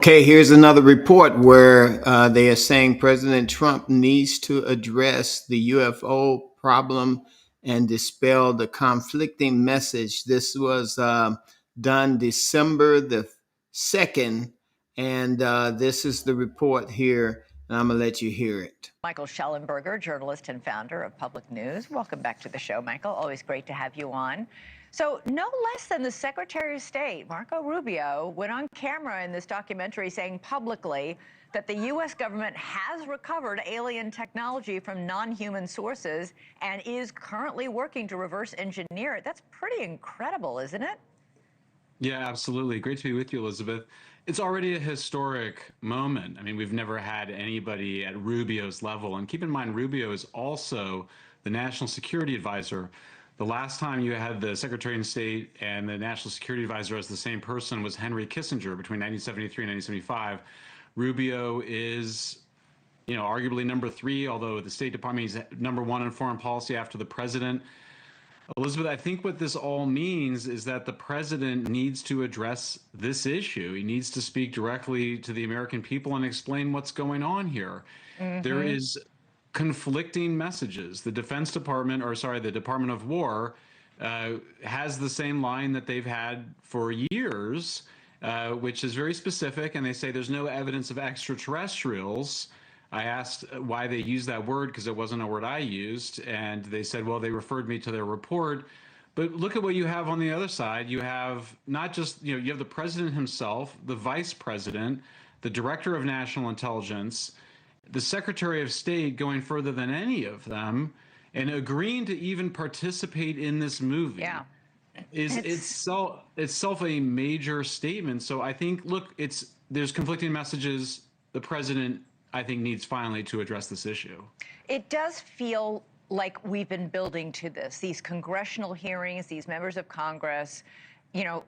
Okay, here's another report where they are saying President Trump needs to address the UFO problem and dispel the conflicting message. This was done December the 2nd, and this is the report here, and I'm going to let you hear it. Michael Schellenberger, journalist and founder of Public News. Welcome back to the show, Michael. Always great to have you on. So no less than the Secretary of State, Marco Rubio, went on camera in this documentary saying publicly that the U.S. government has recovered alien technology from non-human sources and is currently working to reverse engineer it. That's pretty incredible, isn't it? Yeah, absolutely. Great to be with you, Elizabeth. It's already a historic moment. I mean, we've never had anybody at Rubio's level. And keep in mind, Rubio is also the National Security Advisor. The last time you had the Secretary of State and the National Security Advisor as the same person was Henry Kissinger between 1973 and 1975. Rubio is, arguably number three, although the State Department is number one in foreign policy after the president. Elizabeth, I think what this all means is that the president needs to address this issue. He needs to speak directly to the American people and explain what's going on here. There is conflicting messages. The the Department of War has the same line that they've had for years, which is very specific, and they say there's no evidence of extraterrestrials. I asked why they used that word because it wasn't a word I used, and they said, well, they referred me to their report. But look at what you have on the other side. You have not just, you have the president himself, the vice president, the director of national intelligence, the Secretary of State going further than any of them, and agreeing to even participate in this movie. Yeah. Is itself a major statement. So I think, look, there's conflicting messages. The president, I think, needs finally to address this issue. It does feel like we've been building to this, these congressional hearings, these members of Congress.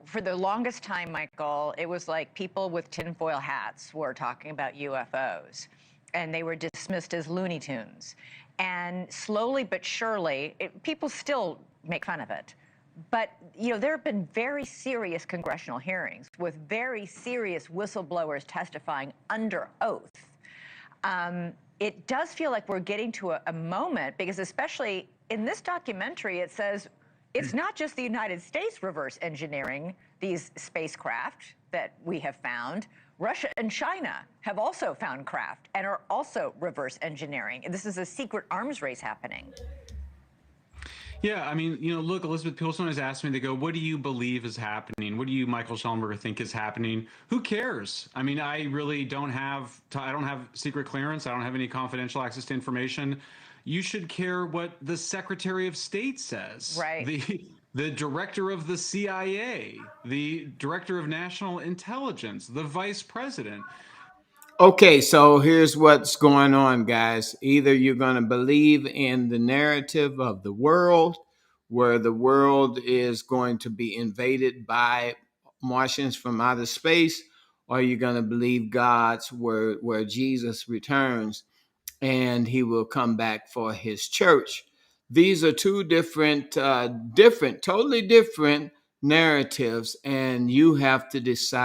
For the longest time, Michael, it was like people with tinfoil hats were talking about UFOs, and they were dismissed as Looney Tunes. And slowly but surely, people still make fun of it. But, there have been very serious congressional hearings with very serious whistleblowers testifying under oath. It does feel like we're getting to a moment, because especially in this documentary, it says it's not just the United States reverse engineering these spacecraft that we have found. Russia and China have also found craft and are also reverse engineering. And this is a secret arms race happening. Yeah, I mean, look, Elizabeth, people sometimes ask me, they go, what do you believe is happening? What do you, Michael Schellenberger, think is happening? Who cares? I mean, I really don't have secret clearance. I don't have any confidential access to information. You should care what the Secretary of State says. Right. The director of the CIA, the director of national intelligence, the vice president. Okay, so here's what's going on, guys. Either you're going to believe in the narrative of the world, where the world is going to be invaded by Martians from outer space, or you're going to believe God's word, where Jesus returns and he will come back for his church. These are two totally different narratives, and you have to decide